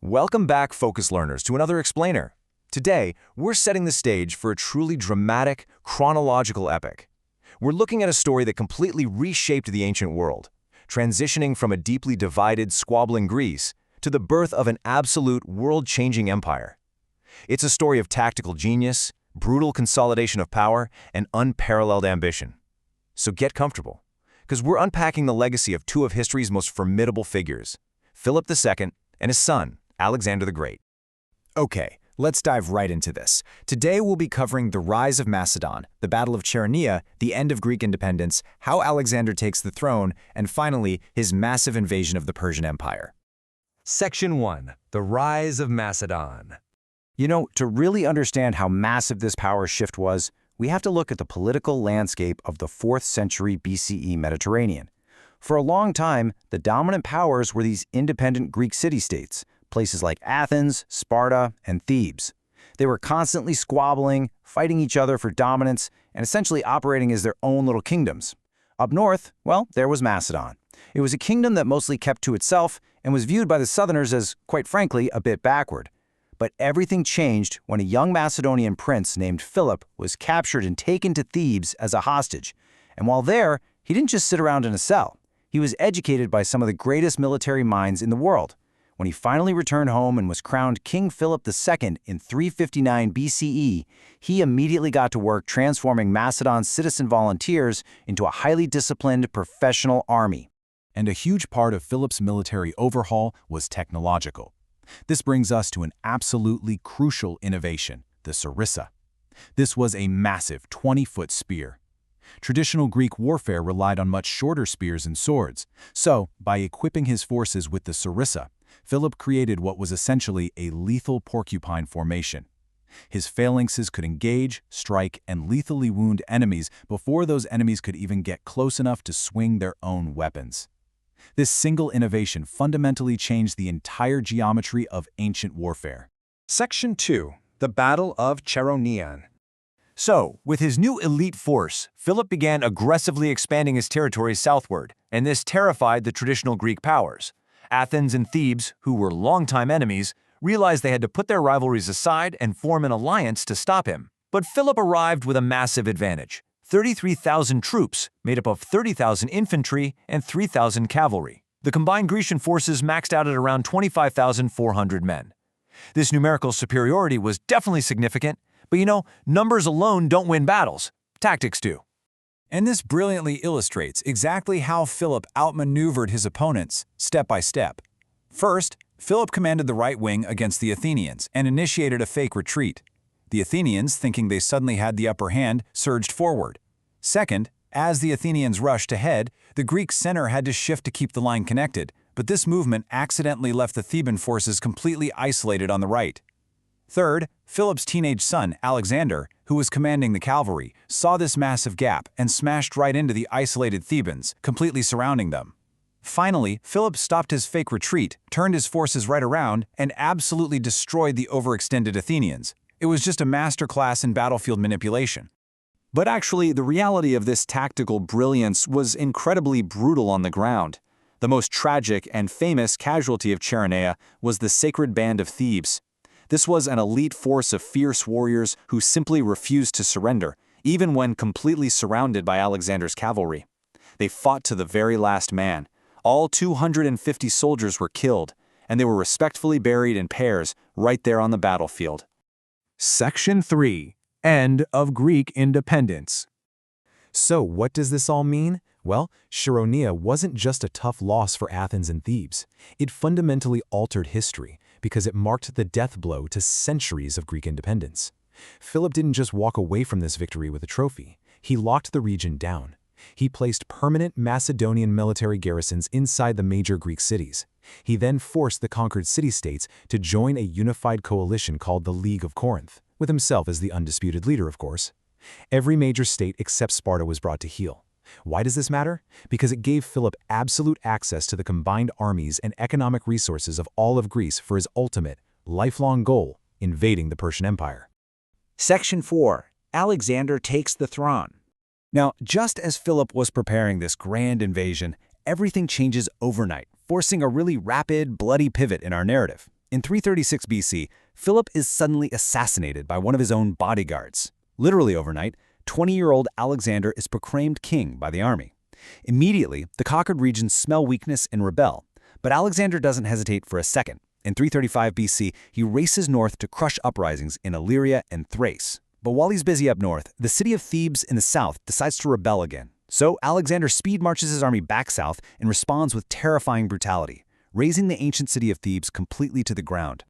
Welcome back, Focus Learners, to another explainer. Today, we're setting the stage for a truly dramatic, chronological epic. We're looking at a story that completely reshaped the ancient world, transitioning from a deeply divided, squabbling Greece to the birth of an absolute, world-changing empire. It's a story of tactical genius, brutal consolidation of power, and unparalleled ambition. So get comfortable, because we're unpacking the legacy of two of history's most formidable figures, Philip II and his son, Alexander the Great. Okay, let's dive right into this. Today we'll be covering the rise of Macedon, the Battle of Chaeronea, the end of Greek independence, how Alexander takes the throne, and finally, his massive invasion of the Persian Empire. Section 1. The Rise of Macedon. You know, to really understand how massive this power shift was, we have to look at the political landscape of the 4th century BCE Mediterranean. For a long time, the dominant powers were these independent Greek city-states, places like Athens, Sparta, and Thebes. They were constantly squabbling, fighting each other for dominance, and essentially operating as their own little kingdoms. Up north, well, there was Macedon. It was a kingdom that mostly kept to itself and was viewed by the Southerners as, quite frankly, a bit backward. But everything changed when a young Macedonian prince named Philip was captured and taken to Thebes as a hostage. And while there, he didn't just sit around in a cell. He was educated by some of the greatest military minds in the world. When he finally returned home and was crowned King Philip II in 359 BCE, he immediately got to work transforming Macedon's citizen volunteers into a highly disciplined professional army. And a huge part of Philip's military overhaul was technological. This brings us to an absolutely crucial innovation, the sarissa. This was a massive 20-foot spear. Traditional Greek warfare relied on much shorter spears and swords, so by equipping his forces with the sarissa, Philip created what was essentially a lethal porcupine formation. His phalanxes could engage, strike, and lethally wound enemies before those enemies could even get close enough to swing their own weapons. This single innovation fundamentally changed the entire geometry of ancient warfare. Section 2. The Battle of Chaeronea. So, with his new elite force, Philip began aggressively expanding his territory southward, and this terrified the traditional Greek powers. Athens and Thebes, who were longtime enemies, realized they had to put their rivalries aside and form an alliance to stop him. But Philip arrived with a massive advantage: 33,000 troops, made up of 30,000 infantry and 3,000 cavalry. The combined Grecian forces maxed out at around 25,400 men. This numerical superiority was definitely significant, but numbers alone don't win battles. Tactics do. And this brilliantly illustrates exactly how Philip outmaneuvered his opponents, step by step. First, Philip commanded the right wing against the Athenians and initiated a fake retreat. The Athenians, thinking they suddenly had the upper hand, surged forward. Second, as the Athenians rushed ahead, the Greek center had to shift to keep the line connected, but this movement accidentally left the Theban forces completely isolated on the right. Third, Philip's teenage son, Alexander, who was commanding the cavalry, saw this massive gap and smashed right into the isolated Thebans, completely surrounding them. Finally, Philip stopped his fake retreat, turned his forces right around, and absolutely destroyed the overextended Athenians. It was just a masterclass in battlefield manipulation. But actually, the reality of this tactical brilliance was incredibly brutal on the ground. The most tragic and famous casualty of Chaeronea was the Sacred Band of Thebes. This was an elite force of fierce warriors who simply refused to surrender, even when completely surrounded by Alexander's cavalry. They fought to the very last man. All 250 soldiers were killed, and they were respectfully buried in pairs right there on the battlefield. Section 3. End of Greek independence. So what does this all mean? Well, Chaeronea wasn't just a tough loss for Athens and Thebes. It fundamentally altered history, because it marked the death blow to centuries of Greek independence. Philip didn't just walk away from this victory with a trophy. He locked the region down. He placed permanent Macedonian military garrisons inside the major Greek cities. He then forced the conquered city-states to join a unified coalition called the League of Corinth, with himself as the undisputed leader, of course. Every major state except Sparta was brought to heel. Why does this matter? Because it gave Philip absolute access to the combined armies and economic resources of all of Greece for his ultimate, lifelong goal, invading the Persian Empire. Section 4. Alexander takes the throne. Now, just as Philip was preparing this grand invasion, everything changes overnight, forcing a really rapid, bloody pivot in our narrative. In 336 BC, Philip is suddenly assassinated by one of his own bodyguards. Literally overnight, 20-year-old Alexander is proclaimed king by the army. Immediately, the conquered regions smell weakness and rebel, but Alexander doesn't hesitate for a second. In 335 BC, he races north to crush uprisings in Illyria and Thrace. But while he's busy up north, the city of Thebes in the south decides to rebel again. So Alexander speed marches his army back south and responds with terrifying brutality, razing the ancient city of Thebes completely to the ground.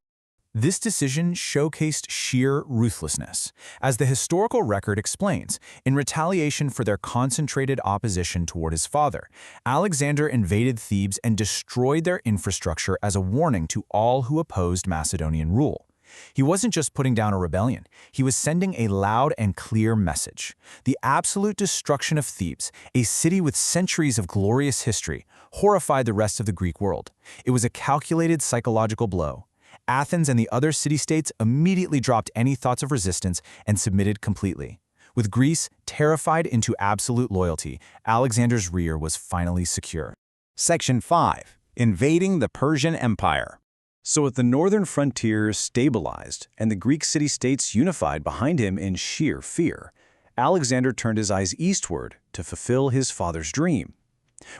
This decision showcased sheer ruthlessness. As the historical record explains, in retaliation for their concentrated opposition toward his father, Alexander invaded Thebes and destroyed their infrastructure as a warning to all who opposed Macedonian rule. He wasn't just putting down a rebellion, he was sending a loud and clear message. The absolute destruction of Thebes, a city with centuries of glorious history, horrified the rest of the Greek world. It was a calculated psychological blow. Athens and the other city-states immediately dropped any thoughts of resistance and submitted completely. With Greece terrified into absolute loyalty, Alexander's rear was finally secure. Section 5. Invading the Persian Empire. So with the northern frontier stabilized and the Greek city-states unified behind him in sheer fear, Alexander turned his eyes eastward to fulfill his father's dream.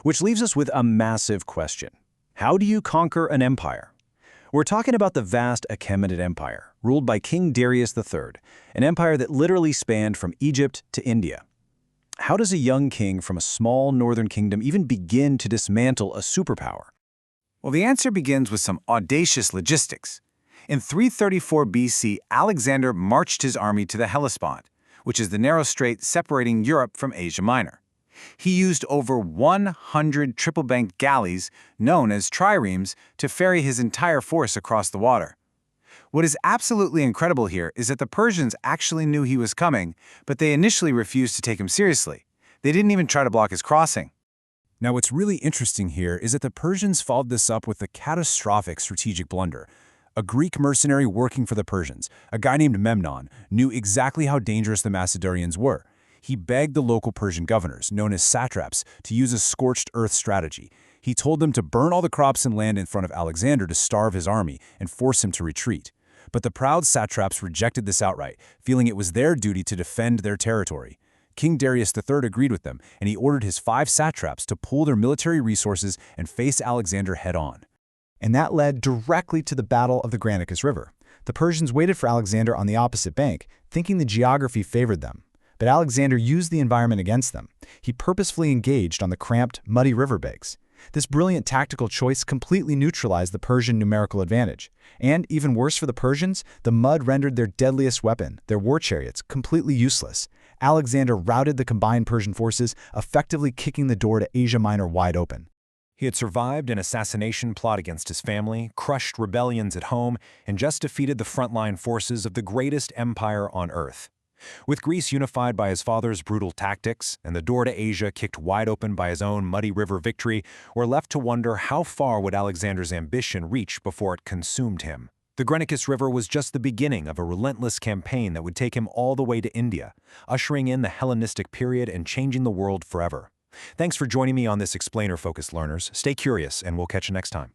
Which leaves us with a massive question. How do you conquer an empire? We're talking about the vast Achaemenid Empire, ruled by King Darius III, an empire that literally spanned from Egypt to India. How does a young king from a small northern kingdom even begin to dismantle a superpower? Well, the answer begins with some audacious logistics. In 334 BC, Alexander marched his army to the Hellespont, which is the narrow strait separating Europe from Asia Minor. He used over 100 triple-banked galleys, known as triremes, to ferry his entire force across the water. What is absolutely incredible here is that the Persians actually knew he was coming, but they initially refused to take him seriously. They didn't even try to block his crossing. Now, what's really interesting here is that the Persians followed this up with a catastrophic strategic blunder. A Greek mercenary working for the Persians, a guy named Memnon, knew exactly how dangerous the Macedonians were. He begged the local Persian governors, known as satraps, to use a scorched earth strategy. He told them to burn all the crops and land in front of Alexander to starve his army and force him to retreat. But the proud satraps rejected this outright, feeling it was their duty to defend their territory. King Darius III agreed with them, and he ordered his 5 satraps to pool their military resources and face Alexander head-on. And that led directly to the Battle of the Granicus River. The Persians waited for Alexander on the opposite bank, thinking the geography favored them. But Alexander used the environment against them. He purposefully engaged on the cramped, muddy riverbanks. This brilliant tactical choice completely neutralized the Persian numerical advantage. And, even worse for the Persians, the mud rendered their deadliest weapon, their war chariots, completely useless. Alexander routed the combined Persian forces, effectively kicking the door to Asia Minor wide open. He had survived an assassination plot against his family, crushed rebellions at home, and just defeated the frontline forces of the greatest empire on earth. With Greece unified by his father's brutal tactics and the door to Asia kicked wide open by his own muddy river victory, we're left to wonder how far would Alexander's ambition reach before it consumed him. The Granicus River was just the beginning of a relentless campaign that would take him all the way to India, ushering in the Hellenistic period and changing the world forever. Thanks for joining me on this Explainer-focused learners. Stay curious, and we'll catch you next time.